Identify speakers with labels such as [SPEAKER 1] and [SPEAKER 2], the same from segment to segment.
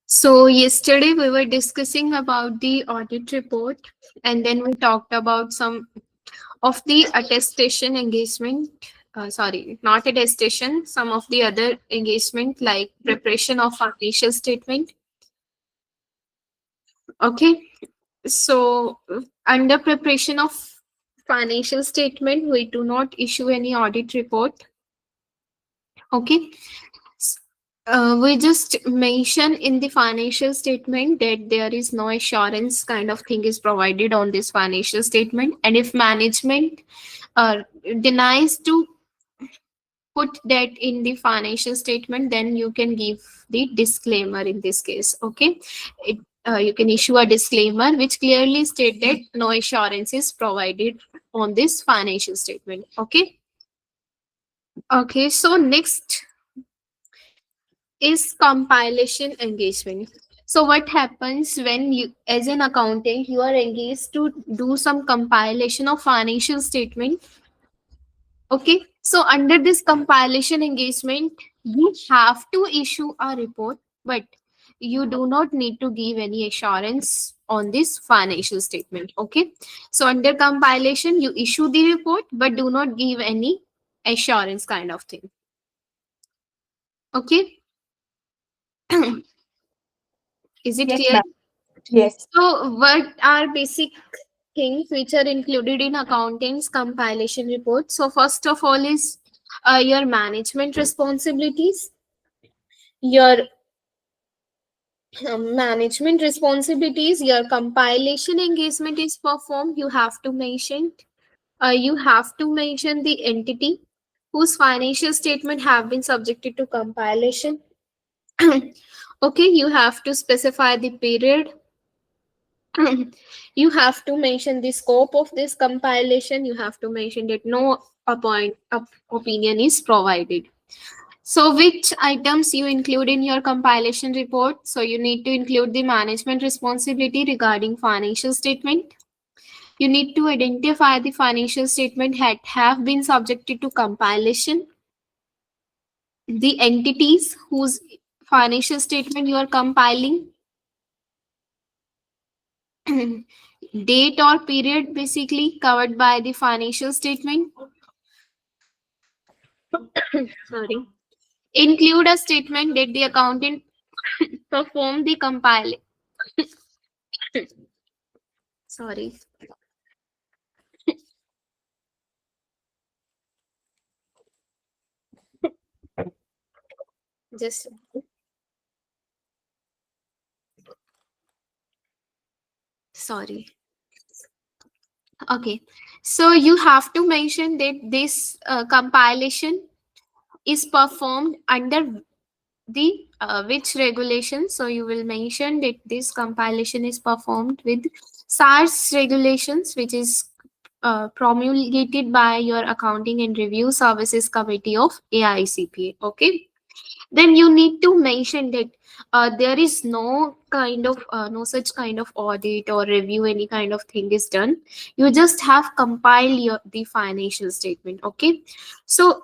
[SPEAKER 1] So yesterday we were discussing about the audit report, and then we talked about some of the attestation engagement. Sorry, not attestation, some of the other engagement like preparation of financial statement. Okay, so under preparation of financial statement, we do not issue any audit report. Okay, we just mention in the financial statement that there is no assurance kind of thing is provided on this financial statement, and if management denies to put that in the financial statement, then you can give the disclaimer in this case. Okay, you can issue a disclaimer which clearly state that no assurance is provided on this financial statement. Okay. Okay, so next is compilation engagement. So what happens when you, as an accountant, you are engaged to do some compilation of financial statement? Okay, so under this compilation engagement, you have to issue a report, but you do not need to give any assurance on this financial statement. Okay, so under compilation, you issue the report, but do not give any assurance kind of thing. Okay. Is it
[SPEAKER 2] Yes,
[SPEAKER 1] clear?
[SPEAKER 2] ma'am. Yes.
[SPEAKER 1] So, what are basic things which are included in accountant's compilation report? So, first of all is your management responsibilities. Your management responsibilities, your compilation engagement is performed. You have to mention. You have to mention the entity whose financial statement have been subjected to compilation. Okay, you have to specify the period. You have to mention the scope of this compilation. You have to mention that no opinion is provided. So which items you include in your compilation report? So you need to include the management responsibility regarding financial statement. You need to identify the financial statement that have been subjected to compilation, the entities whose financial statement you are compiling, date or period basically covered by the financial statement. Sorry. Include a statement that the accountant performed the compile. Sorry. Just sorry. Okay. So you have to mention that this compilation is performed under the which regulation. So you will mention that this compilation is performed with SARS regulations, which is promulgated by your Accounting and Review Services Committee of AICPA. Okay. Then you need to mention that there is no kind of no such kind of audit or review, any kind of thing is done. You just have compiled the financial statement. Okay. So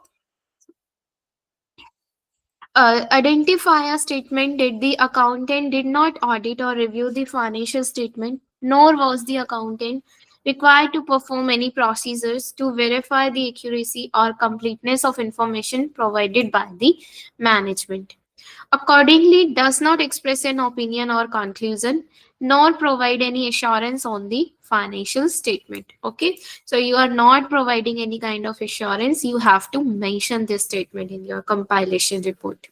[SPEAKER 1] identify a statement that the accountant did not audit or review the financial statement, nor was the accountant required to perform any procedures to verify the accuracy or completeness of information provided by the management. Accordingly, does not express an opinion or conclusion, nor provide any assurance on the financial statement. Okay, so you are not providing any kind of assurance. You have to mention this statement in your compilation report.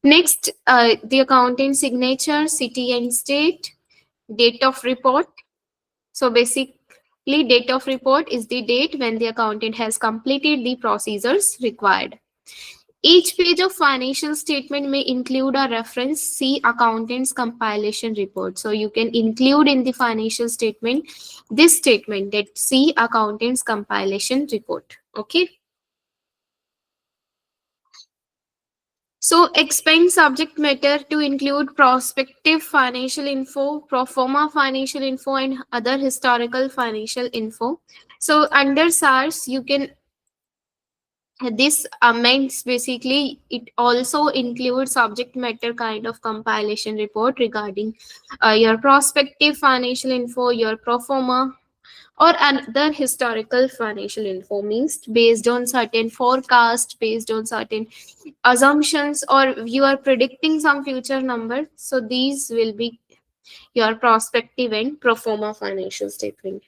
[SPEAKER 1] Next, the accountant signature, city and state, date of report. So basically, date of report is the date when the accountant has completed the procedures required. Each page of financial statement may include a reference, see accountant's compilation report. So you can include in the financial statement this statement that see accountant's compilation report. Okay. So expand subject matter to include prospective financial info, pro forma financial info, and other historical financial info. So under SARS, you can this amends basically it also includes subject matter kind of compilation report regarding your prospective financial info, your pro forma or another historical financial info, means based on certain forecast, based on certain assumptions, or you are predicting some future number. So these will be your prospective and pro forma financial statement.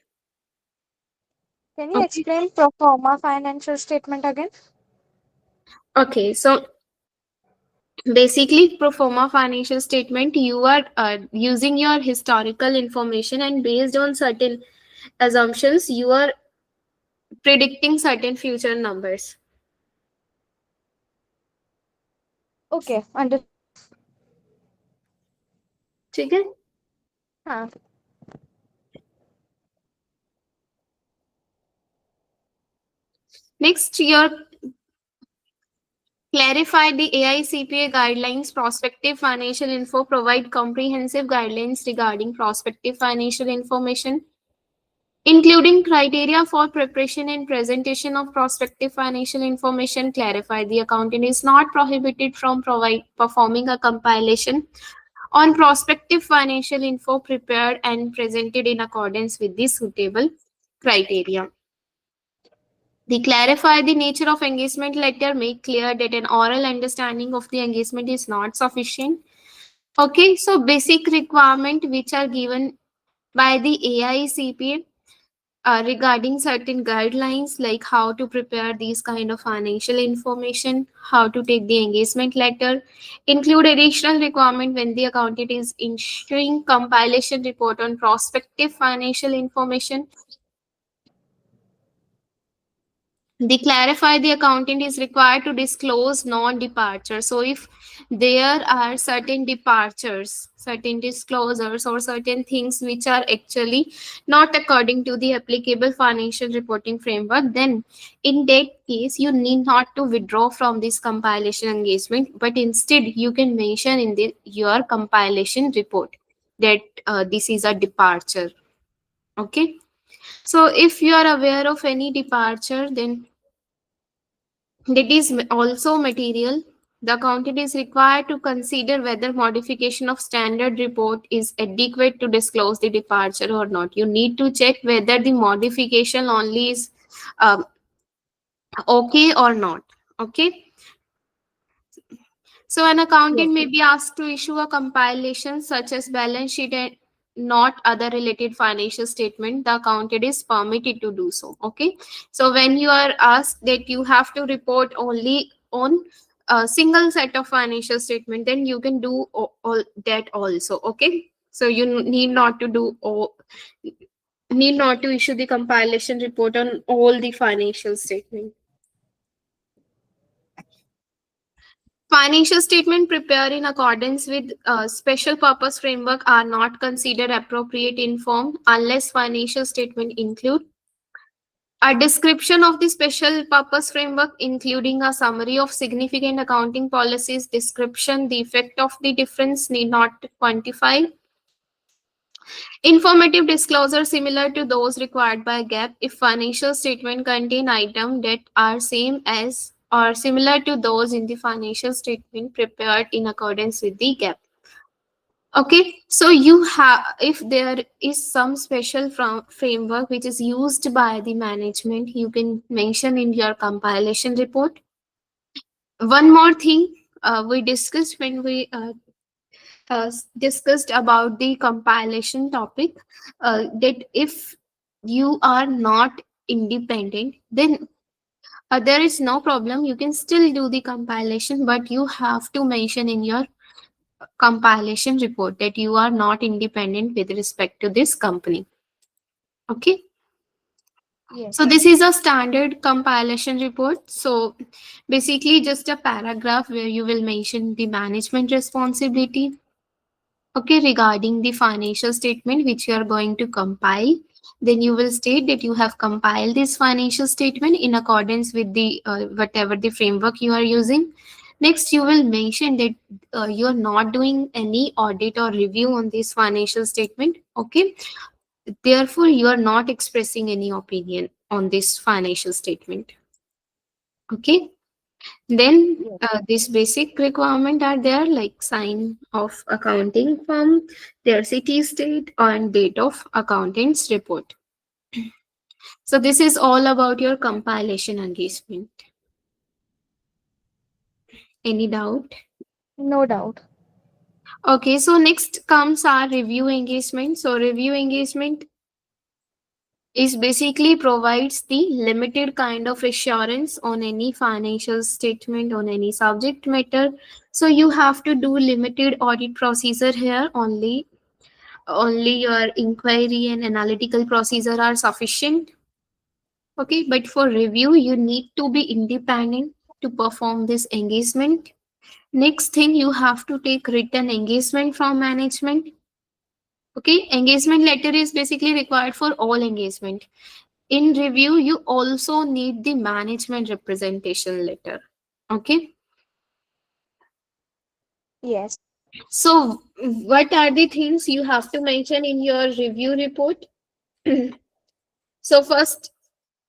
[SPEAKER 2] Can you
[SPEAKER 1] Okay.
[SPEAKER 2] explain pro forma financial statement again?
[SPEAKER 1] Okay, so basically pro forma financial statement, you are using your historical information, and based on certain assumptions you are predicting certain future numbers.
[SPEAKER 2] Okay, understood.
[SPEAKER 1] ठीक है?
[SPEAKER 2] Huh.
[SPEAKER 1] Next, your clarify the AICPA guidelines. Prospective financial info provide comprehensive guidelines regarding prospective financial information, including criteria for preparation and presentation of prospective financial information. Clarify the accountant is not prohibited from performing a compilation on prospective financial info prepared and presented in accordance with the suitable criteria. They clarify the nature of engagement letter, make clear that an oral understanding of the engagement is not sufficient. Okay, so basic requirement which are given by the AICPA regarding certain guidelines like how to prepare these kind of financial information, how to take the engagement letter, include additional requirement when the accountant is issuing compilation report on prospective financial information. They clarify the accountant is required to disclose non-departure. So if there are certain departures, certain disclosures, or certain things which are actually not according to the applicable financial reporting framework, then in that case you need not to withdraw from this compilation engagement, but instead you can mention in your compilation report that this is a departure. Okay. So if you are aware of any departure, then that is also material. The accountant is required to consider whether modification of standard report is adequate to disclose the departure or not. You need to check whether the modification only is um, okay or not. Okay. So an
[SPEAKER 2] Yes.
[SPEAKER 1] accountant may be asked to issue a compilation such as balance sheet and not other related financial statement. The accountant is permitted to do so. Okay. So when you are asked that you have to report only on a single set of financial statement, then you can do all that also. Okay. So you need not to do all, need not to issue the compilation report on all the financial statement. Financial statement prepared in accordance with special purpose framework are not considered appropriate in form unless financial statement include a description of the special purpose framework, including a summary of significant accounting policies, description, the effect of the difference need not quantify, informative disclosure similar to those required by GAAP if financial statement contain items that are same as or similar to those in the financial statement prepared in accordance with the GAAP. Okay, so you have, if there is some special framework which is used by the management, you can mention in your compilation report. One more thing we discussed when we discussed about the compilation topic, that if you are not independent, then there is no problem. You can still do the compilation, but you have to mention in your compilation report that you are not independent with respect to this company. Okay. So
[SPEAKER 2] Yes.
[SPEAKER 1] this is a standard compilation report. So basically just a paragraph where you will mention the management responsibility, okay, regarding the financial statement which you are going to compile. Then you will state that you have compiled this financial statement in accordance with the whatever the framework you are using. Next, you will mention that you are not doing any audit or review on this financial statement. Okay. Therefore, you are not expressing any opinion on this financial statement. Okay. Then
[SPEAKER 2] Yes.
[SPEAKER 1] these basic requirement are there like sign of accounting firm, their city, state, and date of accountant's report. So this is all about your compilation engagement. Any doubt?
[SPEAKER 2] No doubt.
[SPEAKER 1] Okay, so next comes our review engagement. So review engagement is basically provides the limited kind of assurance on any financial statement on any subject matter. So you have to do limited audit procedure here only your inquiry and analytical procedure are sufficient. Okay, but for review you need to be independent to perform this engagement. Next thing, you have to take written engagement from management. Okay, engagement letter is basically required for all engagement. In review, you also need the management representation letter. Okay,
[SPEAKER 2] Yes.
[SPEAKER 1] so what are the things you have to mention in your review report? So first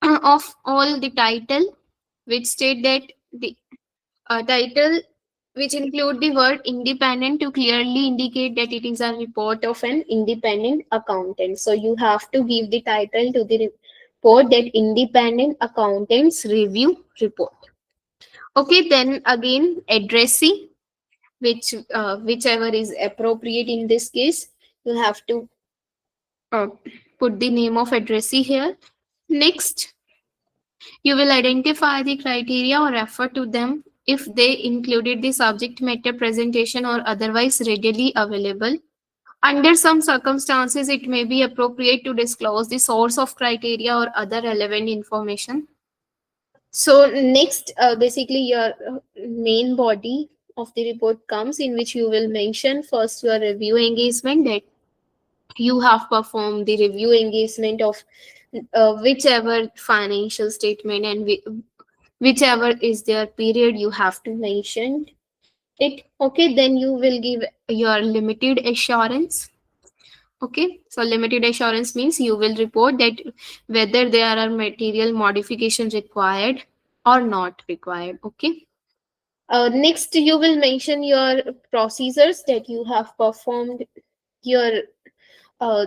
[SPEAKER 1] of all, the title, which state that the title which include the word independent to clearly indicate that it is a report of an independent accountant. So you have to give the title to the report that independent accountants review report. Okay, then again addressee, whichever is appropriate in this case, you have to uh, put the name of addressee here. Next, you will identify the criteria or refer to them if they included the subject matter presentation or otherwise readily available. Under some circumstances, it may be appropriate to disclose the source of criteria or other relevant information. So, next, basically, your main body of the report comes in which you will mention first your review engagement, that you have performed the review engagement of whichever financial statement and whichever is their period you have to mention it. Okay, then you will give your limited assurance. Okay, so limited assurance means you will report that whether there are material modifications required or not required. Okay, next you will mention your procedures that you have performed your uh,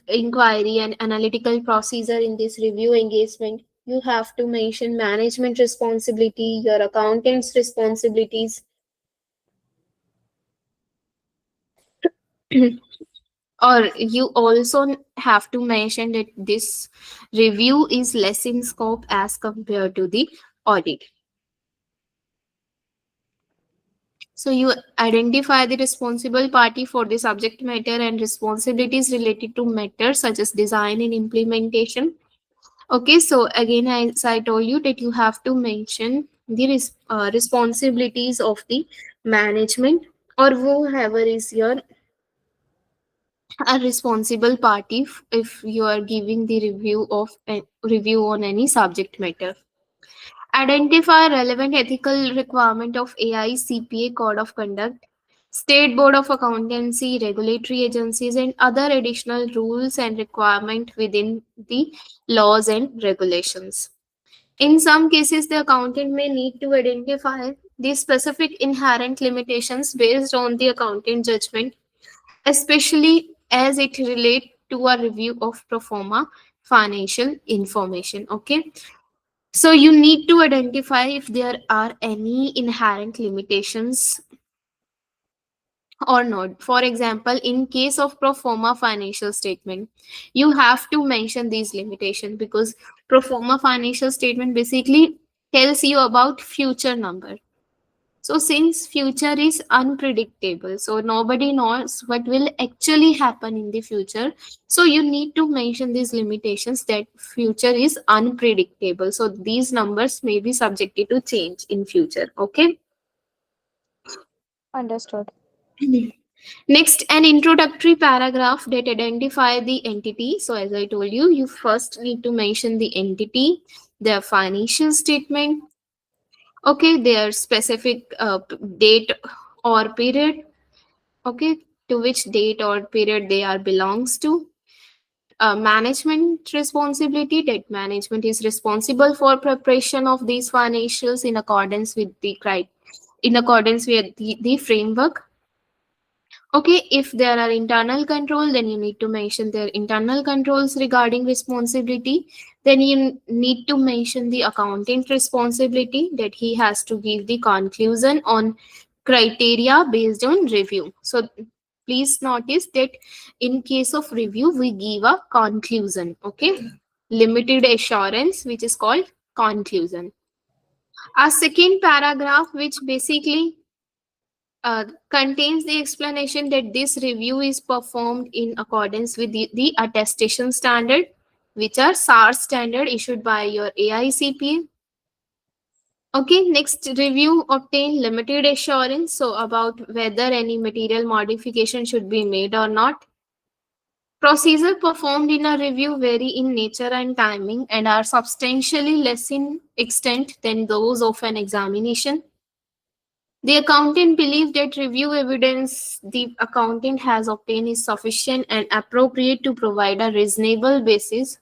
[SPEAKER 1] inquiry and analytical procedure in this review engagement. You have to mention management responsibility, your accountant's responsibilities, or you also have to mention that this review is less in scope as compared to the audit. So you identify the responsible party for the subject matter and responsibilities related to matters such as design and implementation. Okay, so again, as I told you that you have to mention the responsibilities of the management or whoever is your a responsible party if you are giving the review of a review on any subject matter. Identify relevant ethical requirement of AI CPA code of conduct, state board of accountancy, regulatory agencies, and other additional rules and requirement within the laws and regulations. In some cases, the accountant may need to identify the specific inherent limitations based on the accountant judgment, especially as it relates to a review of pro forma financial information. Okay, so you need to identify if there are any inherent limitations or not. For example, in case of pro forma financial statement, you have to mention these limitations because pro forma financial statement basically tells you about future number. So since future is unpredictable, so nobody knows what will actually happen in the future. So you need to mention these limitations that future is unpredictable. So these numbers may be subjected to change in future. Okay.
[SPEAKER 2] Understood.
[SPEAKER 1] Next, an introductory paragraph that identify the entity. So as I told you, you first need to mention the entity, their financial statement, Okay, their specific date or period, okay, to which date or period they are belongs to. Management responsibility, that management is responsible for preparation of these financials in accordance with in accordance with the framework. Okay, if there are internal control, then you need to mention their internal controls regarding responsibility. Then you need to mention the accountant responsibility, that he has to give the conclusion on criteria based on review. So please notice that in case of review, we give a conclusion. Okay, limited assurance, which is called conclusion. A second paragraph, which basically contains the explanation that this review is performed in accordance with the attestation standard, which are SARS standard issued by your AICPA. Okay, next, review obtain limited assurance. So about whether any material modification should be made or not. Procedure performed in a review vary in nature and timing and are substantially less in extent than those of an examination. The accountant believes that review evidence the accountant has obtained is sufficient and appropriate to provide a reasonable basis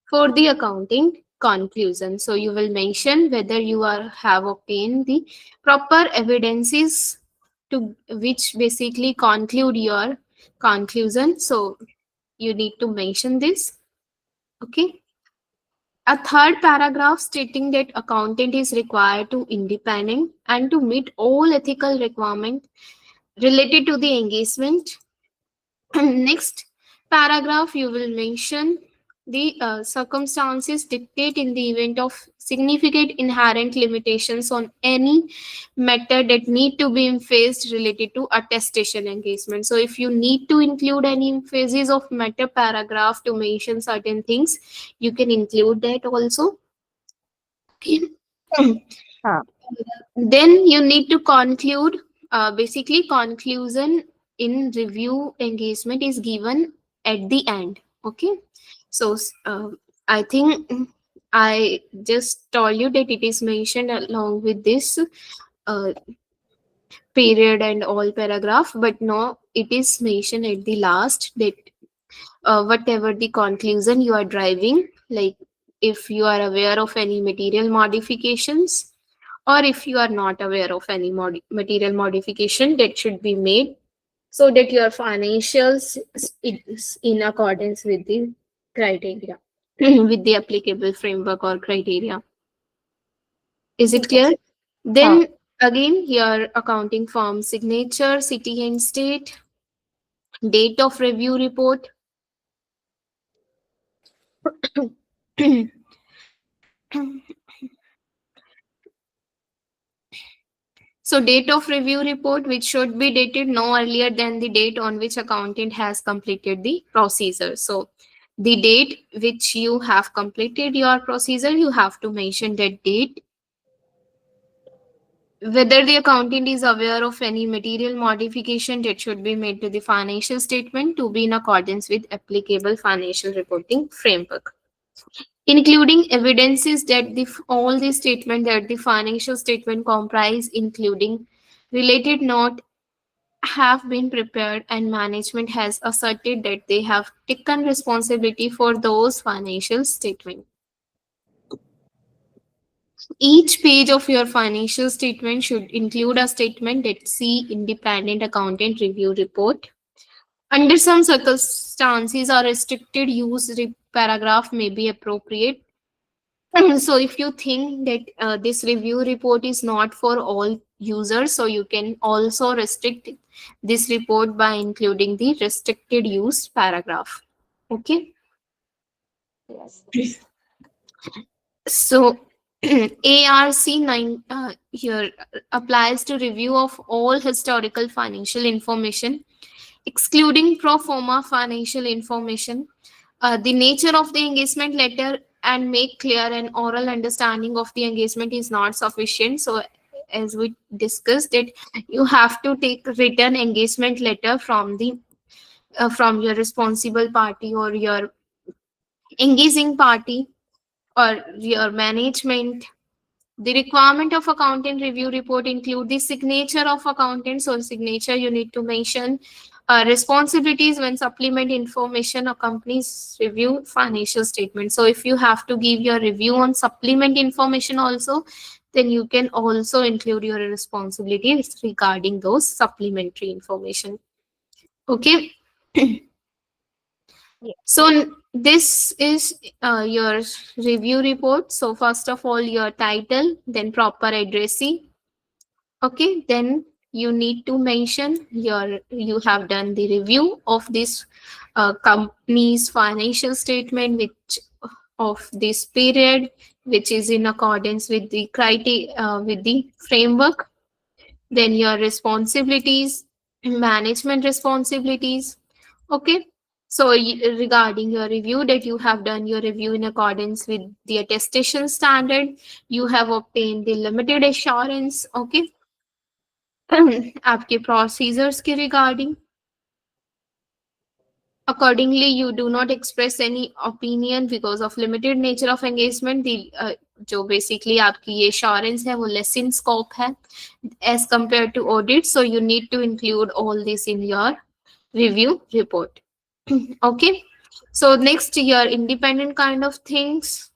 [SPEAKER 1] for the accounting conclusion. So you will mention whether you have obtained the proper evidences to which basically conclude your conclusion. So you need to mention this. Okay. A third paragraph stating that accountant is required to independent and to meet all ethical requirements related to the engagement. Next paragraph, you will mention the circumstances dictate in the event of significant inherent limitations on any matter that need to be faced related to attestation engagement. So if you need to include any phases of matter paragraph to mention certain things, you can include that also.
[SPEAKER 2] Huh.
[SPEAKER 1] Then you need to conclude, basically conclusion in review engagement is given at the end. Okay, so I think I just told you that it is mentioned along with this uh, period and all paragraph, but no, it is mentioned at the last that whatever the conclusion you are driving, like if you are aware of any material modifications, or if you are not aware of any material modification that should be made, so that your financials is in accordance with the criteria, with the applicable framework or criteria. Is it clear?
[SPEAKER 2] Yes. Huh.
[SPEAKER 1] Then again, your accounting firm signature, city and state, date of review report. So date of review report, which should be dated no earlier than the date on which accountant has completed the procedure. So the date which you have completed your procedure, you have to mention that date. Whether the accountant is aware of any material modification that should be made to the financial statement to be in accordance with applicable financial reporting framework, including evidences that all the statement that the financial statement comprise, including related note, have been prepared and management has asserted that they have taken responsibility for those financial statements. Each page of your financial statement should include a statement that see independent accountant review report. Under some circumstances, a restricted use paragraph may be appropriate. So if you think that this review report is not for all users, so you can also restrict this report by including the restricted use paragraph. Okay.
[SPEAKER 2] Yes.
[SPEAKER 1] So ARC 9 here applies to review of all historical financial information, excluding pro forma financial information, the nature of the engagement letter, and make clear an oral understanding of the engagement is not sufficient. So as we discussed it, you have to take written engagement letter from your responsible party or your engaging party or your management, The requirement of accountant review report include the signature of accountant. So signature you need to mention responsibilities when supplement information accompanies review financial statement. So if you have to give your review on supplement information also, then you can also include your responsibilities regarding those supplementary information. Okay.
[SPEAKER 2] Yes.
[SPEAKER 1] So this is your review report. So first of all, your title, then proper addressee. Okay, then you need to mention you have done the review of this company's financial statement, which of this period, which is in accordance with the criteria with the framework. Then your responsibilities, management responsibilities. Okay. So regarding your review, that you have done your review in accordance with the attestation standard, you have obtained the limited assurance. Okay. आपके procedures के regarding. Accordingly, you do not express any opinion because of limited nature of engagement. The जो basically आपकी ये assurance है वो less in scope है as compared to audit. So you need to include all this in your review report. Okay. So next, your independent kind of things.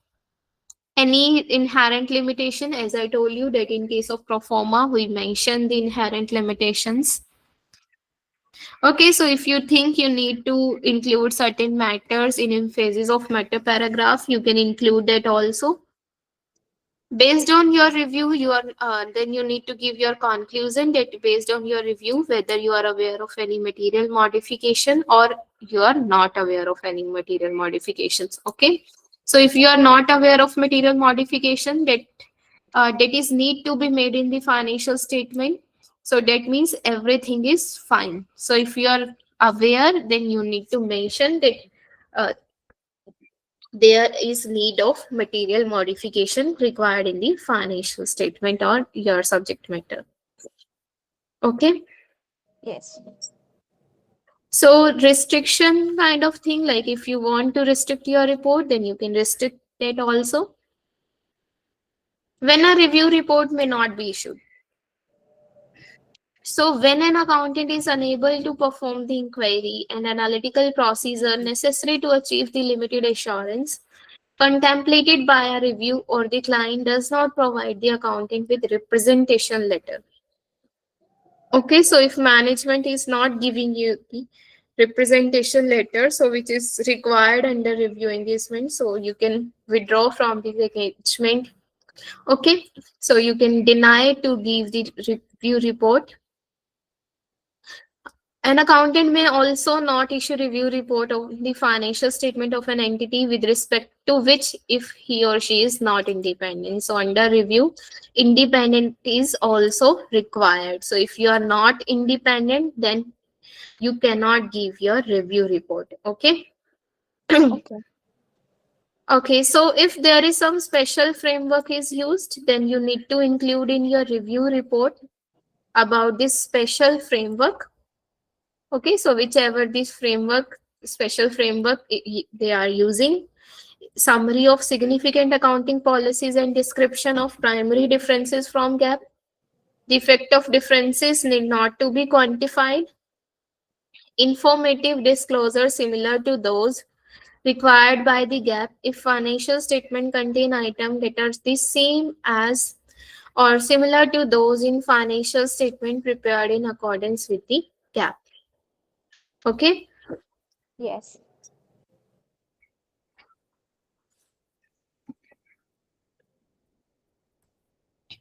[SPEAKER 1] Any inherent limitation, as I told you that in case of pro forma, we mentioned the inherent limitations. Okay, so if you think you need to include certain matters in emphasis of meta paragraph, you can include that also. Based on your review, you are then you need to give your conclusion that based on your review, whether you are aware of any material modification or you are not aware of any material modifications. Okay, so if you are not aware of material modification, that is need to be made in the financial statement. So that means everything is fine. So if you are aware, then you need to mention that uh, there is need of material modification required in the financial statement or your subject matter. Okay.
[SPEAKER 2] Yes.
[SPEAKER 1] So restriction kind of thing, like if you want to restrict your report, then you can restrict it also. When a review report may not be issued. So when an accountant is unable to perform the inquiry and analytical procedure necessary to achieve the limited assurance contemplated by a review, or the client does not provide the accountant with representation letter. Okay, so if management is not giving you the representation letter, so which is required under review engagement, so you can withdraw from the engagement. Okay, so you can deny to give the review report. An accountant may also not issue review report of the financial statement of an entity with respect to which if he or she is not independent. So under review, independent is also required. So if you are not independent, then you cannot give your review report. Okay.
[SPEAKER 2] Okay.
[SPEAKER 1] Okay, so if there is some special framework is used, then you need to include in your review report about this special framework. Okay, so whichever this framework, special framework they are using, summary of significant accounting policies and description of primary differences from GAAP. The effect of differences need not to be quantified. Informative disclosure similar to those required by the GAAP if financial statement contain items that are the same as or similar to those in financial statement prepared in accordance with the GAAP. Okay.
[SPEAKER 2] Yes.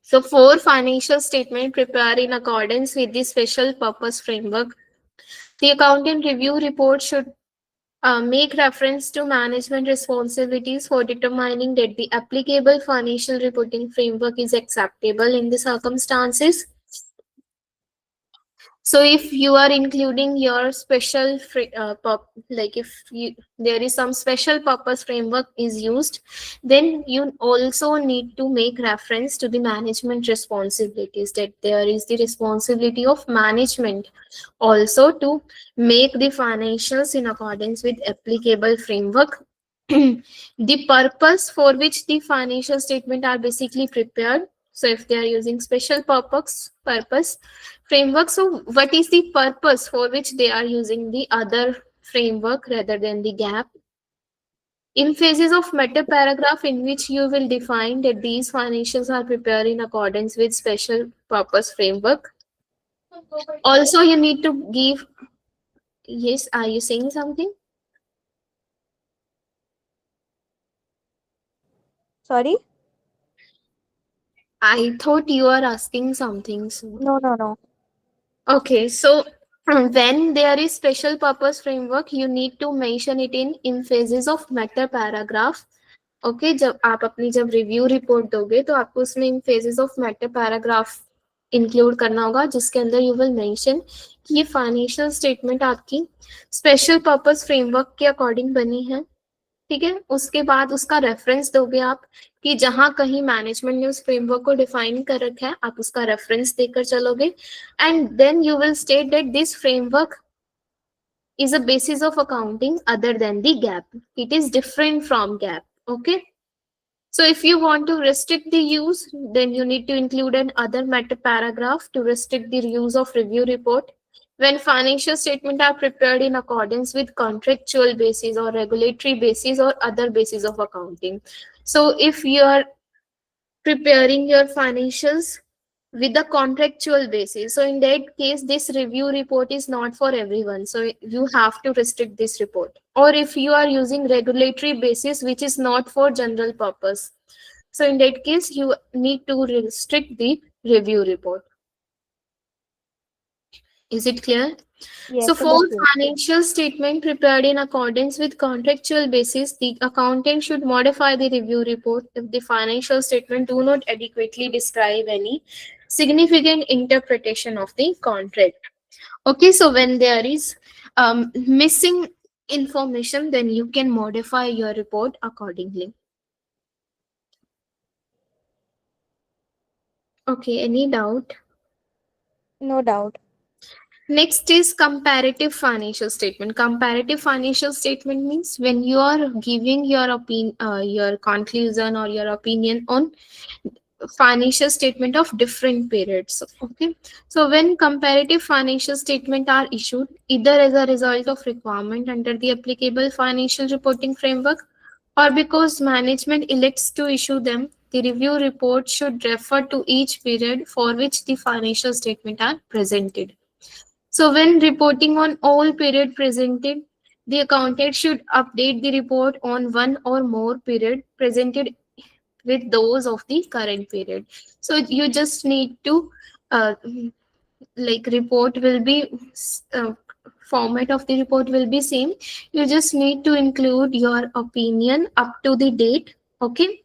[SPEAKER 1] So, for financial statement prepared in accordance with the special purpose framework, the accountant review report should make reference to management responsibilities for determining that the applicable financial reporting framework is acceptable in the circumstances. So if you are including your special like if there is some special purpose framework is used, then you also need to make reference to the management responsibilities, that there is the responsibility of management also to make the financials in accordance with applicable framework. The purpose for which the financial statement are basically prepared, So if they are using special purpose framework, so what is the purpose for which they are using the other framework rather than the gap? In phases of meta paragraph in which you will define that these financials are prepared in accordance with special purpose framework. Also, you need to give, yes, are you saying something?
[SPEAKER 2] Sorry?
[SPEAKER 1] I thought you are asking something. So.
[SPEAKER 2] No, no, no.
[SPEAKER 1] Okay, so when there is special purpose framework, you need to mention it in phases of meta paragraph. Okay जब आप अपनी जब review report दोगे तो आपको उसमें in phases of matter paragraph include करना होगा जिसके अंदर यू विल मेंशन कि ये फाइनेंशियल स्टेटमेंट आपकी स्पेशल पर्पस फ्रेमवर्क के अकॉर्डिंग बनी है, ठीक है। उसके बाद उसका रेफरेंस दोगे आप कि जहां कहीं मैनेजमेंट ने उस फ्रेमवर्क को डिफाइन कर रखा है आप उसका रेफरेंस देकर चलोगे and then you will state that this framework is a basis of accounting other than the gap. It is different from gap. Okay. So if you want to restrict the use, then you need to include an other meta paragraph to restrict the use of review report. When financial statements are prepared in accordance with contractual basis or regulatory basis or other basis of accounting. So if you are preparing your financials with a contractual basis, so in that case this review report is not for everyone, so you have to restrict this report. Or if you are using regulatory basis which is not for general purpose, so in that case you need to restrict the review report. Is it clear? So
[SPEAKER 2] Yes,
[SPEAKER 1] for
[SPEAKER 2] understood.
[SPEAKER 1] financial statement prepared in accordance with contractual basis, the accountant should modify the review report if the financial statement do not adequately describe any significant interpretation of the contract. Okay, so when there is missing information, then you can modify your report accordingly. Okay, any doubt?
[SPEAKER 2] No doubt.
[SPEAKER 1] Next is comparative financial statement. Comparative financial statement means when you are giving your your conclusion or your opinion on financial statement of different periods. Okay, so when comparative financial statement are issued, either as a result of requirement under the applicable financial reporting framework, or because management elects to issue them, the review report should refer to each period for which the financial statement are presented. So when reporting on all period presented, the accountant should update the report on one or more period presented with those of the current period. So you just need to uh, like report will be format of the report will be same. You just need to include your opinion up to the date. Okay,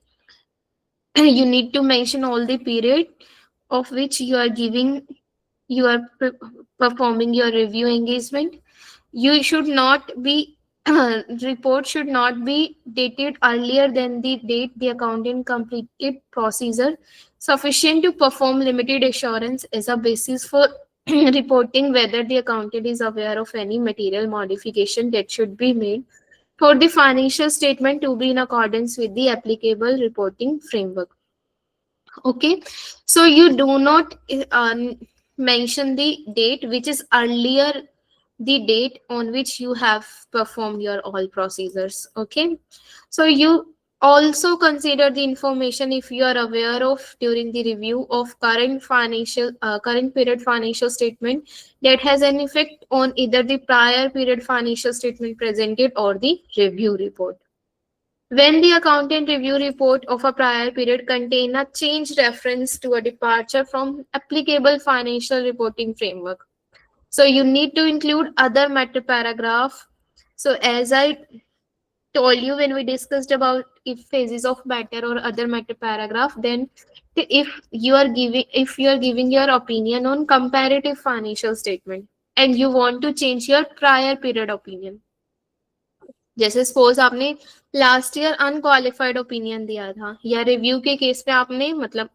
[SPEAKER 1] you need to mention all the period of which you are giving you are performing your review engagement. You should not be report should not be dated earlier than the date the accountant completed procedure sufficient to perform limited assurance as a basis for reporting whether the accountant is aware of any material modification that should be made for the financial statement to be in accordance with the applicable reporting framework. Okay, so you do not mention the date which is earlier the date on which you have performed your all procedures. Okay, so you also consider the information if you are aware of during the review of current period financial statement that has an effect on either the prior period financial statement presented or the review report. When the accountant review report of a prior period contain a change reference to a departure from applicable financial reporting framework, so you need to include other meta paragraph. So as I told you when we discussed about if phases of matter or other meta paragraph, then if you are giving your opinion on comparative financial statement and you want to change your prior period opinion, जैसे suppose आपने last year unqualified opinion दिया था या review के case पे आपने मतलब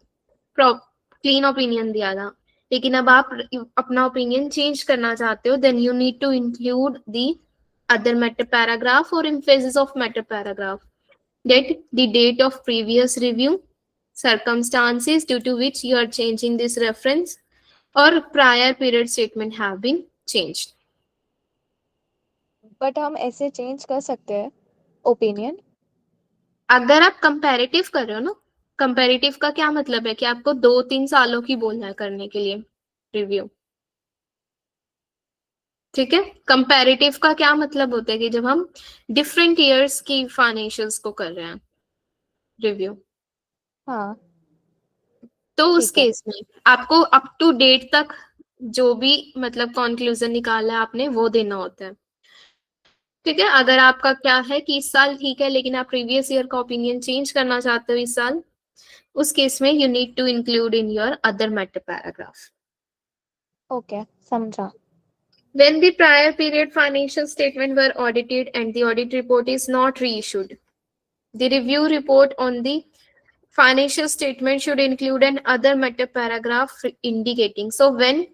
[SPEAKER 1] clean opinion दिया था, लेकिन अब आप अपना ओपिनियन चेंज करना चाहते हो, then you need to include the other meta paragraph or in phases of meta paragraph that the date of previous review, circumstances due to which you are changing this reference, or prior period statement have been changed.
[SPEAKER 2] But हम ऐसे change कर सकते हैं opinion.
[SPEAKER 1] अगर आप comparative कर रहे हो ना, कंपैरेटिव का क्या मतलब है कि आपको 2-3 सालों की बोलना है करने के लिए रिव्यू. ठीक है, कंपैरेटिव का क्या मतलब होता है कि जब हम डिफरेंट ईयर्स की फाइनेंशियल्स को कर रहे हैं रिव्यू,
[SPEAKER 2] हाँ.
[SPEAKER 1] तो उस
[SPEAKER 2] ठीक है.
[SPEAKER 1] केस में आपको अप टू डेट तक जो भी मतलब कंक्लूजन निकाला है आपने वो देना होता है. ठीक है, अगर आपका क्या है कि इस साल ठीक है लेकिन आप प्रीवियस ईयर का ओपिनियन चेंज करना चाहते हो इस साल, उस केस में you need to include in your other matter paragraph.
[SPEAKER 2] Okay, समझा.
[SPEAKER 1] When the prior period financial statement were audited and the audit report is not reissued, the review report on the financial statement should include an other matter paragraph indicating. So when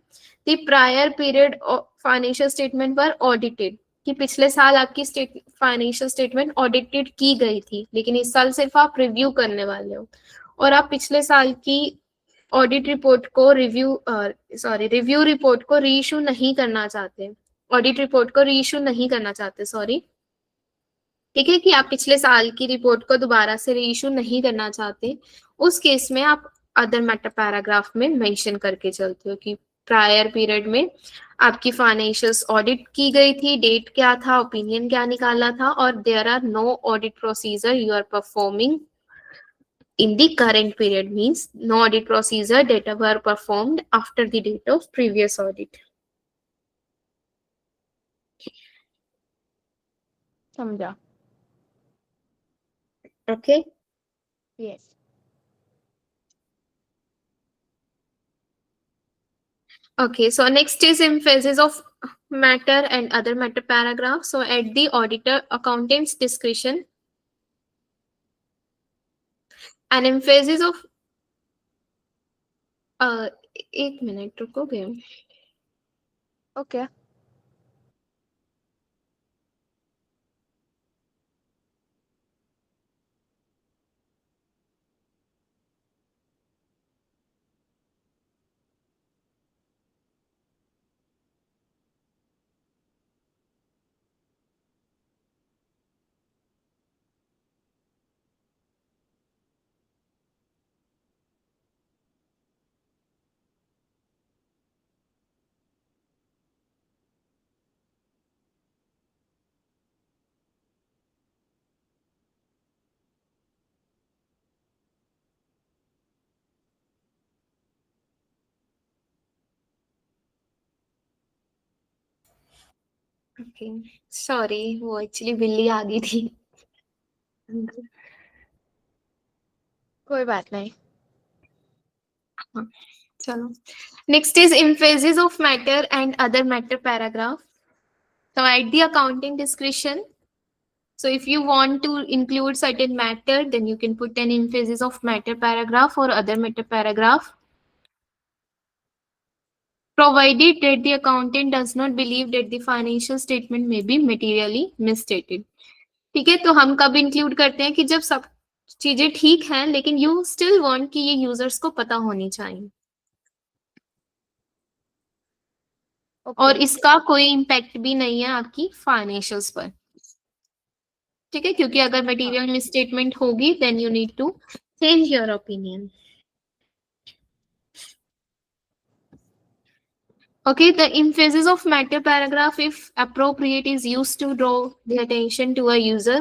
[SPEAKER 1] the prior period of financial statement were audited, कि पिछले साल आपकी financial statement audited की गई थी लेकिन इस साल सिर्फ आप रिव्यू करने वाले हो, और आप पिछले साल की ऑडिट रिपोर्ट को रिव्यू रिपोर्ट को रीइशू नहीं करना चाहते, ऑडिट रिपोर्ट को रीइशू नहीं करना चाहते, सॉरी. ठीक है, कि आप पिछले साल की रिपोर्ट को दोबारा से रीइशू नहीं करना चाहते, उस केस में आप अदर मैटर पैराग्राफ में मेंशन करके चलते हो कि प्रायर पीरियड में आपकी फाइनेंशियल्स ऑडिट की गई थी, डेट क्या था, ओपिनियन क्या निकाला था, और there are no audit procedure you are performing in the current period, means no audit procedure data were performed after the date of previous audit.
[SPEAKER 2] समझा.
[SPEAKER 1] Okay.
[SPEAKER 2] Yes.
[SPEAKER 1] Okay, so next is emphasis of matter and other matter paragraph. So at the auditor accountant's discretion, an emphasis of एक minute रुकोगे.
[SPEAKER 2] Okay.
[SPEAKER 1] Okay, sorry वो actually बिल्ली आ गई थी.
[SPEAKER 2] कोई बात नहीं.
[SPEAKER 1] हाँ, चलो. Next is emphasis of matter and other matter paragraph. So at the accounting discretion, so if you want to include certain matter, then you can put an emphasis of matter paragraph or other matter paragraph, provided that the accountant does not believe that the financial statement may be materially misstated. ठीक है, तो हम कब include करते हैं कि जब सब चीजें ठीक हैं लेकिन यू स्टिल वांट कि ये यूजर्स को पता होनी चाहिए, और
[SPEAKER 2] ओके.
[SPEAKER 1] इसका कोई इम्पैक्ट भी नहीं है आपकी फाइनेंशियल्स पर. ठीक है, क्योंकि अगर
[SPEAKER 2] हाँ.
[SPEAKER 1] मटेरियल मिसस्टेटमेंट होगी then you need to change your opinion. Okay, the emphasis of matter paragraph, if appropriate, is used to draw the attention to a user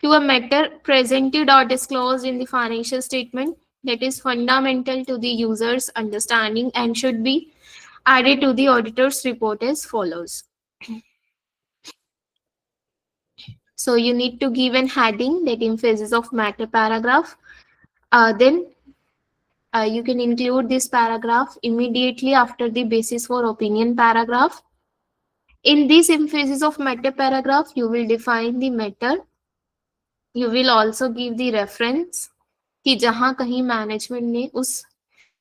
[SPEAKER 1] to a matter presented or disclosed in the financial statement that is fundamental to the user's understanding and should be added to the auditor's report as follows. So you need to give an heading that emphasis of matter paragraph. Then you can include this paragraph immediately after the basis for opinion paragraph. In this emphasis of matter paragraph, you will define the matter. You will also give the reference कि जहां कहीं management ने उस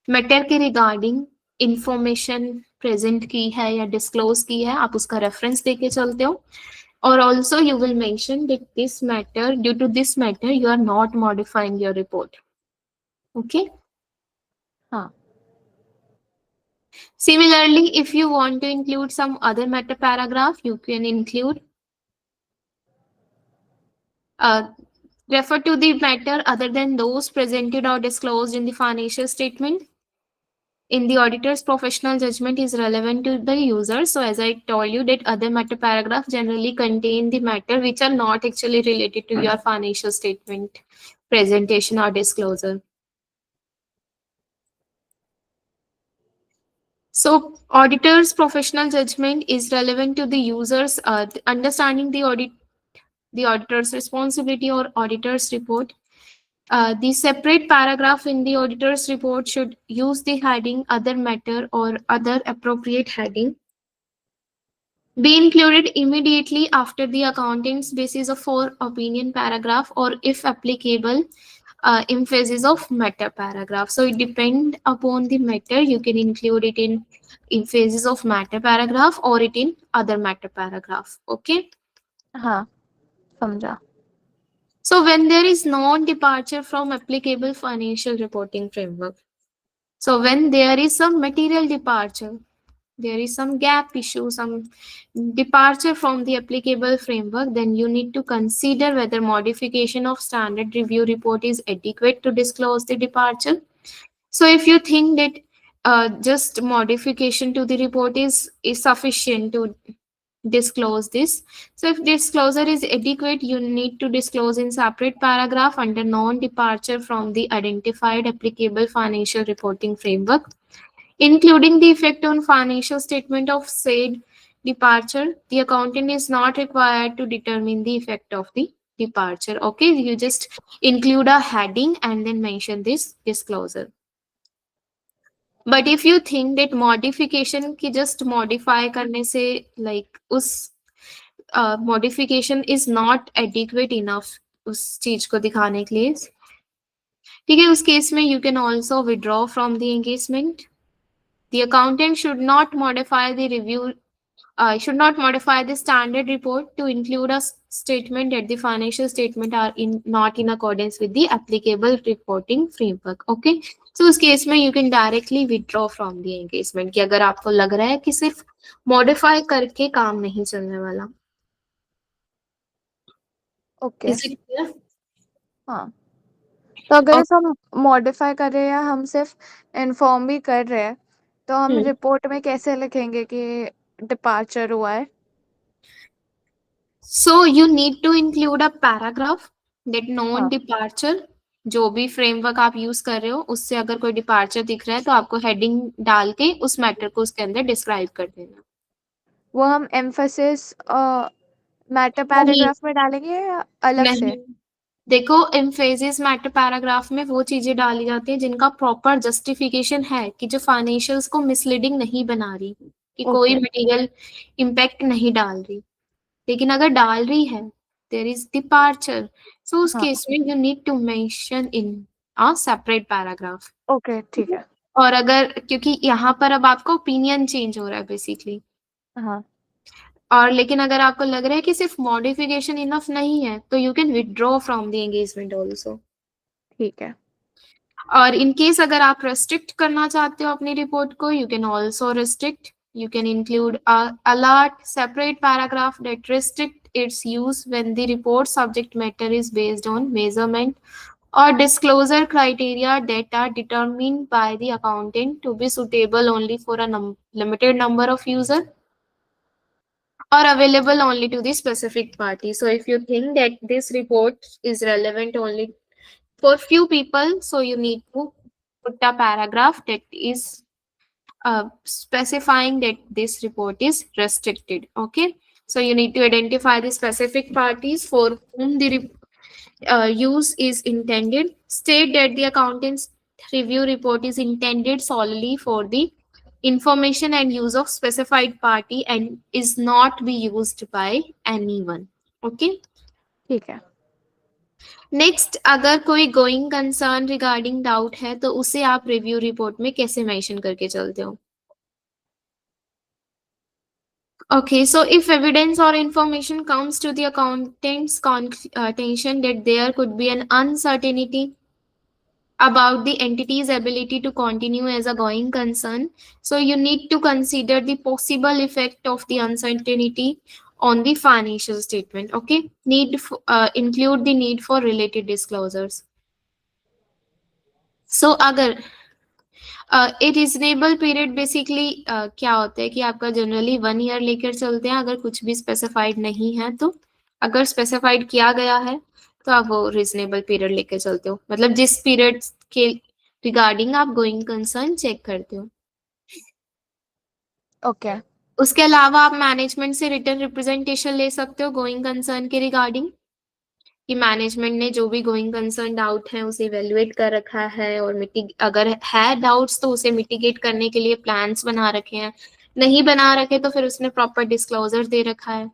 [SPEAKER 1] matter के regarding information present की है या disclose की है, आप उसका रेफरेंस देके चलते हो. और also you will mention that this matter, due to this matter you are not modifying your report. Okay.
[SPEAKER 2] हाँ.
[SPEAKER 1] Similarly, if you want to include some other meta paragraph, you can include uh, refer to the matter other than those presented or disclosed in the financial statement. In the auditor's professional judgment is relevant to the user. So as I told you that other matter paragraph generally contain the matter which are not actually related to your financial statement presentation or disclosure. So auditor's professional judgment is relevant to the users understanding the auditor's responsibility or auditor's report. The separate paragraph in the auditor's report should use the heading other matter or other appropriate heading. Be included immediately after the accountant's basis of for opinion paragraph or if applicable emphasis of meta paragraph. So it depend upon the matter. You can include it in emphasis of meta paragraph or it in other meta paragraph. Okay.
[SPEAKER 2] हाँ, समझा.
[SPEAKER 1] So when there is non-departure from applicable financial reporting framework. So when there is some material departure, there is some gap issue, some departure from the applicable framework, then you need to consider whether modification of standard review report is adequate to disclose the departure. So if you think that just modification to the report is sufficient to disclose this. So if disclosure is adequate, you need to disclose in separate paragraph under non-departure from the identified applicable financial reporting framework, including the effect on financial statement of said departure. The accountant is not required to determine the effect of the departure. Okay, you just include a heading and then mention this disclosure. But if you think that modification की just modify करने से like उस modification is not adequate enough उस चीज को दिखाने के लिए, ठीक है, उस केस में you can also withdraw from the engagement. The accountant should not modify the review should not modify the standard report to include a statement that the financial statement are in not in accordance with the applicable reporting framework. Okay, so उस case में you can directly withdraw from the engagement कि अगर आपको लग रहा है कि सिर्फ modify करके काम नहीं चलने वाला.
[SPEAKER 2] ओके.
[SPEAKER 1] Is it clear?
[SPEAKER 2] हाँ. तो अगर
[SPEAKER 1] और
[SPEAKER 2] इसे हम मॉडिफाई कर रहे हैं या हम सिर्फ इन्फॉर्म भी कर रहे हैं, तो हम रिपोर्ट में कैसे लिखेंगे कि डिपार्चर हुआ है?
[SPEAKER 1] so you need to include a paragraph that non
[SPEAKER 2] हाँ.
[SPEAKER 1] departure, जो भी फ्रेमवर्क आप यूज कर रहे हो उससे अगर कोई डिपार्चर दिख रहा है तो आपको हेडिंग डाल के उस मैटर को उसके अंदर डिस्क्राइब कर देना.
[SPEAKER 2] वो हम एम्फेसिस मैटर
[SPEAKER 1] नहीं,
[SPEAKER 2] पैराग्राफ में डालेंगे या अलग
[SPEAKER 1] नहीं,
[SPEAKER 2] से?
[SPEAKER 1] देखो एम्फेसिस मैटर पैराग्राफ में वो चीजें डाली जाती हैं जिनका प्रॉपर जस्टिफिकेशन है कि जो फाइनेंशियल्स को मिसलीडिंग नहीं बना रही, कि कोई
[SPEAKER 2] ओके.
[SPEAKER 1] मटेरियल इम्पैक्ट नहीं डाल रही. लेकिन अगर डाल रही है, देयर इज डिपार्चर, सो उस
[SPEAKER 2] हाँ.
[SPEAKER 1] केस में you need to mention in a separate paragraph.
[SPEAKER 2] Okay, ठीक है.
[SPEAKER 1] और अगर क्योंकि यहाँ पर अब आपका ओपिनियन चेंज हो रहा है बेसिकली,
[SPEAKER 2] हाँ.
[SPEAKER 1] और लेकिन अगर आपको लग रहा है कि सिर्फ मॉडिफिकेशन इनफ नहीं है तो you can withdraw from the engagement also.
[SPEAKER 2] ठीक है.
[SPEAKER 1] और इन केस अगर आप रेस्ट्रिक्ट करना चाहते हो अपनी रिपोर्ट को, you can also restrict. You can include a alert separate paragraph that restrict its use when the report subject matter is based on measurement or disclosure criteria that are determined by the accountant to be suitable only for a limited number of users or available only to the specific party. So if you think that this report is relevant only for few people, so you need to put a paragraph that is specifying that this report is restricted. Okay, so you need to identify the specific parties for whom the use is intended. State that the accountant's review report is intended solely for the information and use of specified party and is not be used by anyone. Okay.
[SPEAKER 2] ठीक है.
[SPEAKER 1] Next, अगर कोई going concern regarding doubt है तो उसे आप review report में कैसे मेंशन करके चलते हो? Okay, so if evidence or information comes to the accountant's attention that there could be an uncertainty about the entity's ability to continue as a going concern. So you need to consider the possible effect of the uncertainty on the financial statement. Okay, include the need for related disclosures. So अगर ए reasonable period basically क्या होता है कि आपका generally 1 year लेकर चलते हैं अगर कुछ भी स्पेसिफाइड नहीं है तो। अगर स्पेसिफाइड किया गया है तो आप वो रिजनेबल पीरियड लेकर चलते हो, मतलब जिस पीरियड के रिगार्डिंग आप गोइंग कंसर्न चेक करते हो।
[SPEAKER 2] ओके।
[SPEAKER 1] उसके अलावा आप मैनेजमेंट से रिटर्न रिप्रेजेंटेशन ले सकते हो गोइंग कंसर्न के रिगार्डिंग, कि मैनेजमेंट ने जो भी गोइंग कंसर्न डाउट है उसे इवेल्युएट कर रखा है और अगर है डाउट्स तो उसे मिटिगेट करने के लिए प्लान्स बना रखे हैं, नहीं बना रखे तो फिर उसने प्रॉपर डिस्क्लोजर दे रखा है।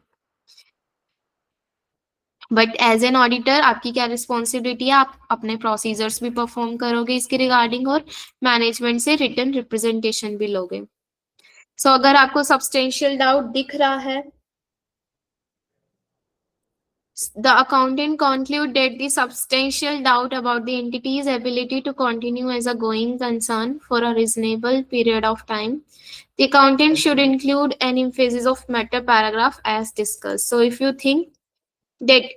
[SPEAKER 1] बट एज एन ऑडिटर आपकी क्या रिस्पॉन्सिबिलिटी है, आप अपने प्रोसीजर्स भी परफॉर्म करोगे इसके रिगार्डिंग और मैनेजमेंट से रिटर्न रिप्रेजेंटेशन भी लोगे। सो अगर आपको सब्सटेंशियल डाउट दिख रहा है, the accountant conclude that the substantial doubt about the entity's ability to continue as a going concern for a reasonable period of time, the accountant should include an emphasis of matter paragraph as discussed. So if you think that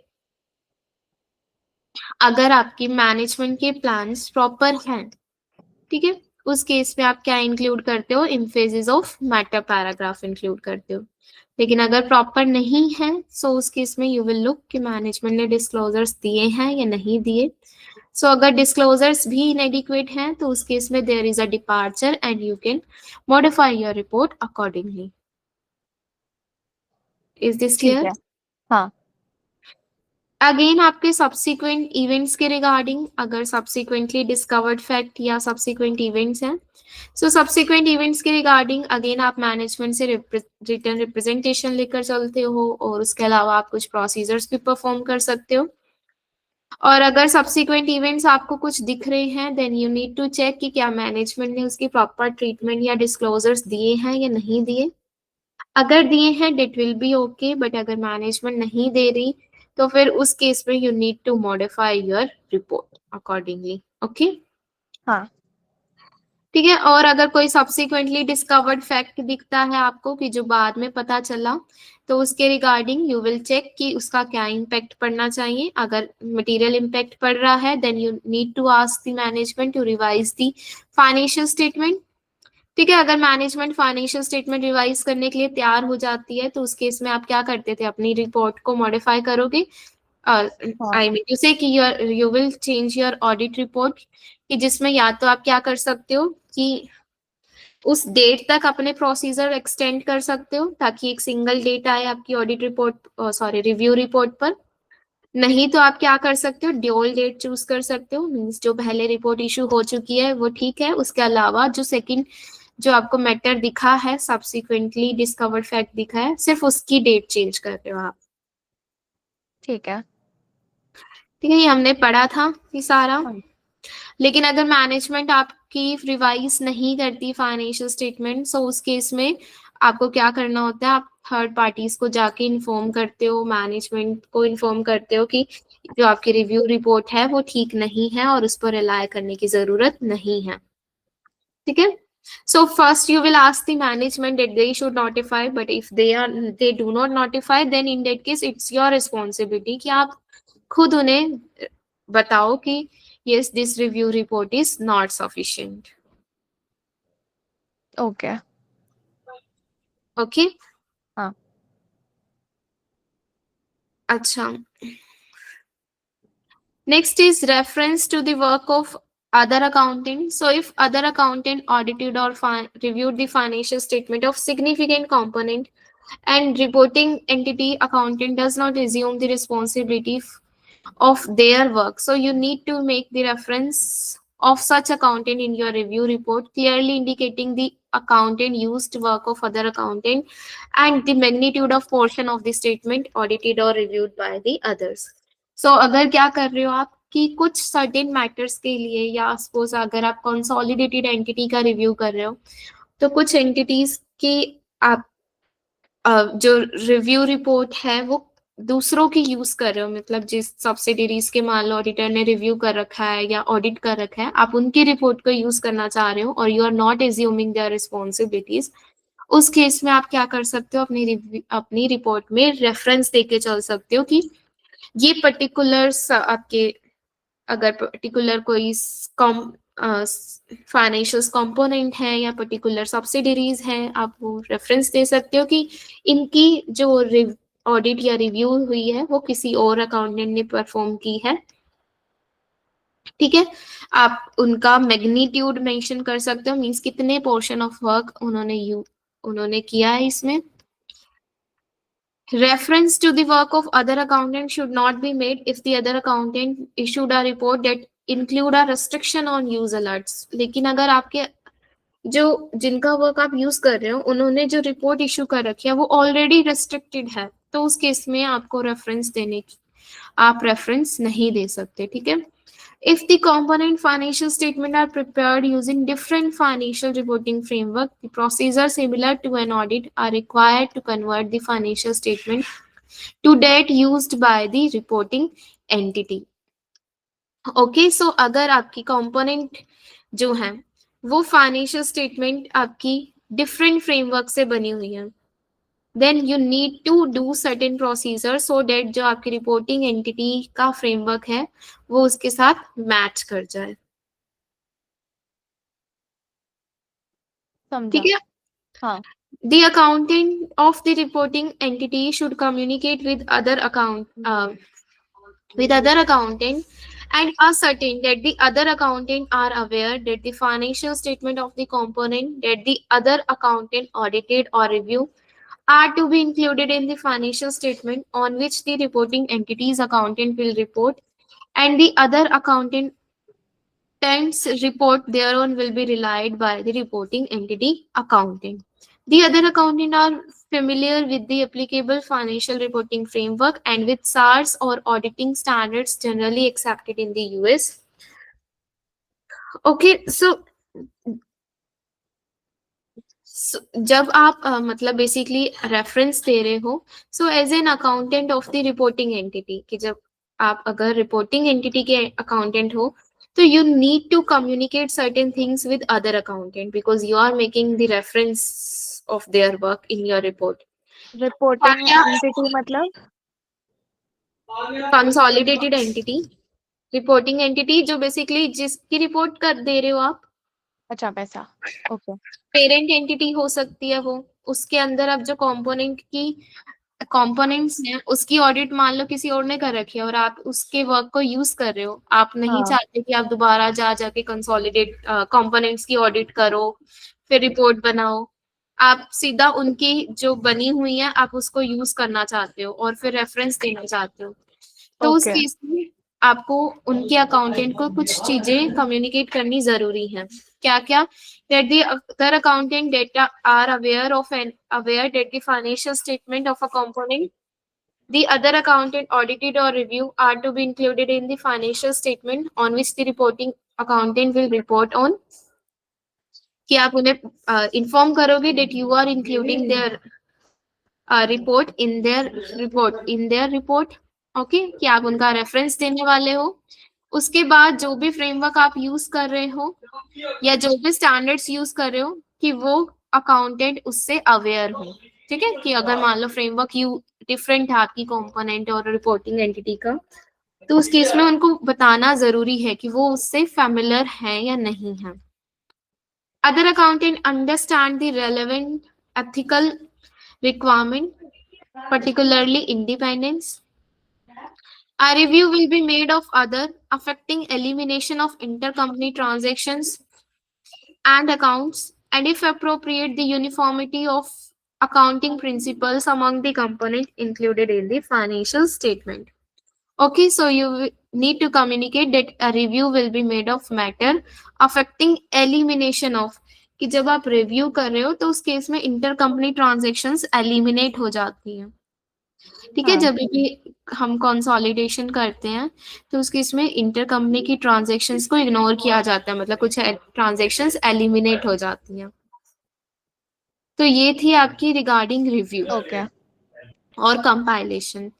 [SPEAKER 1] अगर आपकी management के plans proper हैं, ठीक है, उस case में आप क्या इंक्लूड करते हो, emphasis of matter paragraph include करते हो। लेकिन अगर प्रॉपर नहीं है सो उस केस में यू विल लुक कि मैनेजमेंट ने डिस्क्लोजर्स दिए हैं या नहीं दिए। सो अगर डिस्क्लोजर्स भी इनएडिक्वेट हैं तो उस केस में there is a departure and you can modify your report accordingly. Is this
[SPEAKER 2] ठीक
[SPEAKER 1] क्लियर?
[SPEAKER 2] है। हाँ।
[SPEAKER 1] अगेन आपके सब्सिक्वेंट इवेंट्स के रिगार्डिंग, अगर सब्सिक्वेंटली डिस्कवर्ड फैक्ट या सब्सिक्वेंट इवेंट्स हैं, सो सब्सिक्वेंट इवेंट्स के रिगार्डिंग अगेन आप मैनेजमेंट से रिटर्न रिप्रेजेंटेशन लेकर चलते हो और उसके अलावा आप कुछ प्रोसीजर्स भी परफॉर्म कर सकते हो। और अगर सब्सिक्वेंट इवेंट्स आपको कुछ दिख रहे हैं then you need to check कि क्या मैनेजमेंट ने उसकी प्रॉपर ट्रीटमेंट या डिस्क्लोजर्स दिए हैं या नहीं दिए। अगर दिए हैं that will be okay, but अगर मैनेजमेंट नहीं दे रही तो फिर उस केस में you need to modify your report accordingly. Okay,
[SPEAKER 2] हाँ।
[SPEAKER 1] ठीक है। और अगर कोई सब्सिक्वेंटली डिस्कवर्ड फैक्ट दिखता है आपको कि जो बाद में पता चला तो उसके रिगार्डिंग यू विल चेक कि उसका क्या इम्पैक्ट पड़ना चाहिए। अगर मटेरियल इम्पैक्ट पड़ रहा है then you need to ask the management to revise the financial statement, ठीक है। अगर मैनेजमेंट फाइनेंशियल स्टेटमेंट रिवाइज करने के लिए तैयार हो जाती है तो उस केस में आप क्या करते थे, अपनी रिपोर्ट को मॉडिफाई करोगे।
[SPEAKER 2] हाँ।
[SPEAKER 1] आई मीन यू से कि you will change your audit report, कि जिसमें या तो आप क्या कर सकते हो कि उस डेट तक अपने प्रोसीजर एक्सटेंड कर सकते हो ताकि एक सिंगल डेट आए आपकी audit report, sorry review report पर। नहीं तो आप क्या कर सकते हो, ड्यूअल डेट चूज कर सकते हो, मीन्स जो पहले रिपोर्ट इशू हो चुकी है वो ठीक है, उसके अलावा जो सेकंड जो आपको मैटर दिखा है, सब्सिक्वेंटली डिस्कवर्ड फैक्ट दिखा है, सिर्फ उसकी डेट चेंज कर रहे हो आप।
[SPEAKER 2] ठीक है।
[SPEAKER 1] ठीक है, ये हमने पढ़ा था ये सारा।
[SPEAKER 2] हाँ।
[SPEAKER 1] लेकिन अगर मैनेजमेंट आपकी रिवाइज नहीं करती फाइनेंशियल स्टेटमेंट सो उस केस में आपको क्या करना होता है, आप थर्ड पार्टीज को जाके इन्फॉर्म करते हो, मैनेजमेंट को इन्फॉर्म करते हो कि जो आपकी रिव्यू रिपोर्ट है वो ठीक नहीं है और उस पर रिलाय करने की जरूरत नहीं है। ठीक है, so first you will ask the management that they should notify, but if they do not notify then in that case it's your responsibility कि आप खुद उन्हें बताओ कि yes this review report is not sufficient.
[SPEAKER 2] Okay.
[SPEAKER 1] Okay,
[SPEAKER 2] हाँ।
[SPEAKER 1] अच्छा, next is reference to the work of other accountant. So if other accountant audited or reviewed the financial statement of significant component and reporting entity, accountant does not assume the responsibility of their work. So you need to make the reference of such accountant in your review report, clearly indicating the accountant used work of other accountant and the magnitude of portion of the statement audited or reviewed by the others. So अगर क्या कर रहे हो आप कि कुछ certain matters के लिए, या सपोज अगर आप कंसोलिडेटेड एंटिटी का रिव्यू कर रहे हो तो कुछ एंटिटीज की आप जो रिव्यू रिपोर्ट है वो दूसरों की यूज कर रहे हो, मतलब जिस सब्सिडीज के मान लो ऑडिटर ने रिव्यू कर रखा है या ऑडिट कर रखा है, आप उनकी रिपोर्ट को यूज करना चाह रहे हो और you are not assuming their responsibilities, उस केस में आप क्या कर सकते हो, अपनी रिपोर्ट में रेफरेंस देके चल सकते हो कि ये पर्टिकुलर आपके, अगर पर्टिकुलर कोई फाइनेंशियल कंपोनेंट है या पर्टिकुलर सब्सिडरीज हैं, आप वो रेफरेंस दे सकते हो कि इनकी जो ऑडिट या रिव्यू हुई है वो किसी और अकाउंटेंट ने परफॉर्म की है। ठीक है, आप उनका मैग्नीट्यूड मेंशन कर सकते हो, मींस कितने पोर्शन ऑफ वर्क उन्होंने किया है इसमें। Reference to the work of other accountant should not be made if the other accountant issued a report that include a restriction on use alerts। लेकिन अगर आपके जो जिनका वर्क आप यूज कर रहे हो उन्होंने जो रिपोर्ट इशू कर रखी है वो ऑलरेडी रेस्ट्रिक्टेड है, तो उस केस में आपको रेफरेंस देने की आप रेफरेंस नहीं दे सकते। ठीक है, if the component financial statement are prepared using different financial reporting framework, the procedures similar to an audit are required to convert the financial statement to date used by the reporting entity। Okay, so अगर आपकी component जो है वो financial statement आपकी different framework से बनी हुई है, then you need to do certain procedure so that जो आपकी रिपोर्टिंग एंटिटी का फ्रेमवर्क है वो उसके साथ मैच कर जाए। ठीक
[SPEAKER 2] समझा।
[SPEAKER 1] है,
[SPEAKER 2] हाँ।
[SPEAKER 1] the accountant of the reporting entity should communicate with other accountant and ascertain that the other accountant are aware that the financial statement of the component that the other accountant audited or review are to be included in the financial statement on which the reporting entity's accountant will report, and the other accountant Tenant's report thereon will be relied by the reporting entity accountant. The other accountant are familiar with the applicable financial reporting framework and with SARS or auditing standards generally accepted in the US. Okay, जब आप मतलब basically reference दे रहे हो, so as an accountant of the reporting entity, कि जब आप अगर रिपोर्टिंग एंटिटी के अकाउंटेंट हो तो you need to communicate certain things with other accountant because you are making the reference of their work in your report।
[SPEAKER 2] Reporting entity मतलब?
[SPEAKER 1] Consolidated entity, reporting entity जो basically जिसकी report कर दे रहे हो आप,
[SPEAKER 2] अच्छा, पैसा। ओके।
[SPEAKER 1] पेरेंट एंटिटी हो सकती है वो, उसके अंदर अब जो कंपोनेंट्स हैं उसकी ऑडिट मान लो किसी और ने कर रखी है और आप उसके वर्क को यूज कर रहे हो, आप नहीं
[SPEAKER 2] हाँ।
[SPEAKER 1] चाहते कि आप दोबारा जा जाके कंसोलिडेट कंपोनेंट्स की ऑडिट करो फिर रिपोर्ट बनाओ, आप सीधा उनकी जो बनी हुई है आप उसको यूज करना चाहते हो और फिर रेफरेंस देना चाहते हो, तो उस
[SPEAKER 2] ओके।
[SPEAKER 1] केस में आपको उनके अकाउंटेंट को कुछ चीजें कम्युनिकेट करनी जरूरी है। क्या क्या? that the other accounting data are aware that the financial statement of a component the other accountant audited or review are to be included in the financial statement on which the reporting accountant will report on। कि आप उन्हें inform करोगे that you are including their report okay, कि आप उनका reference देने वाले हो। उसके बाद जो भी फ्रेमवर्क आप यूज कर रहे हो या जो भी स्टैंडर्ड्स यूज कर रहे हो कि वो अकाउंटेंट उससे अवेयर हो। ठीक है, कि अगर मान लो फ्रेमवर्क यू डिफरेंट है आपकी कंपोनेंट और रिपोर्टिंग एंटिटी का, तो उस केस में उनको बताना जरूरी है कि वो उससे फेमिलियर है या नहीं है। Other accountant understand the relevant ethical requirement, particularly independence। A review will be made of other affecting elimination of intercompany transactions and accounts, and if appropriate, the uniformity of accounting principles among the components included in the financial statement। Okay, so you need to communicate that a review will be made of matter affecting elimination of, कि जब आप review कर रहे हो तो उस case में inter company transactions eliminate हो जाती हैं। ठीक है,
[SPEAKER 2] हाँ।
[SPEAKER 1] जब भी हम कंसोलिडेशन करते हैं तो उस केस में इंटर कंपनी की ट्रांजेक्शन्स को इग्नोर किया जाता है, मतलब कुछ ट्रांजेक्शन्स एलिमिनेट हो जाती हैं। तो ये थी आपकी रिगार्डिंग रिव्यू
[SPEAKER 2] ओके।
[SPEAKER 1] और कंपाइलेशन।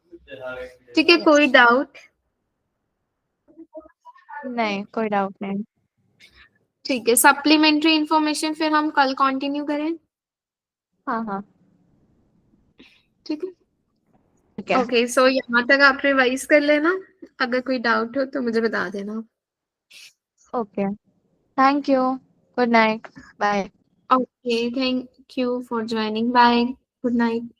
[SPEAKER 1] ठीक है, कोई
[SPEAKER 2] यस।
[SPEAKER 1] डाउट?
[SPEAKER 2] नहीं, कोई डाउट नहीं।
[SPEAKER 1] ठीक है, सप्लीमेंट्री इंफॉर्मेशन फिर हम कल कंटिन्यू करें।
[SPEAKER 2] हाँ, हाँ,
[SPEAKER 1] ठीक है।
[SPEAKER 2] ठीक है।
[SPEAKER 1] ओके, सो यहाँ तक आप रिवाइज कर लेना, अगर कोई डाउट हो तो मुझे बता देना।
[SPEAKER 2] Okay, thank you. Good night, bye.
[SPEAKER 1] Okay, thank you for joining, bye, good night.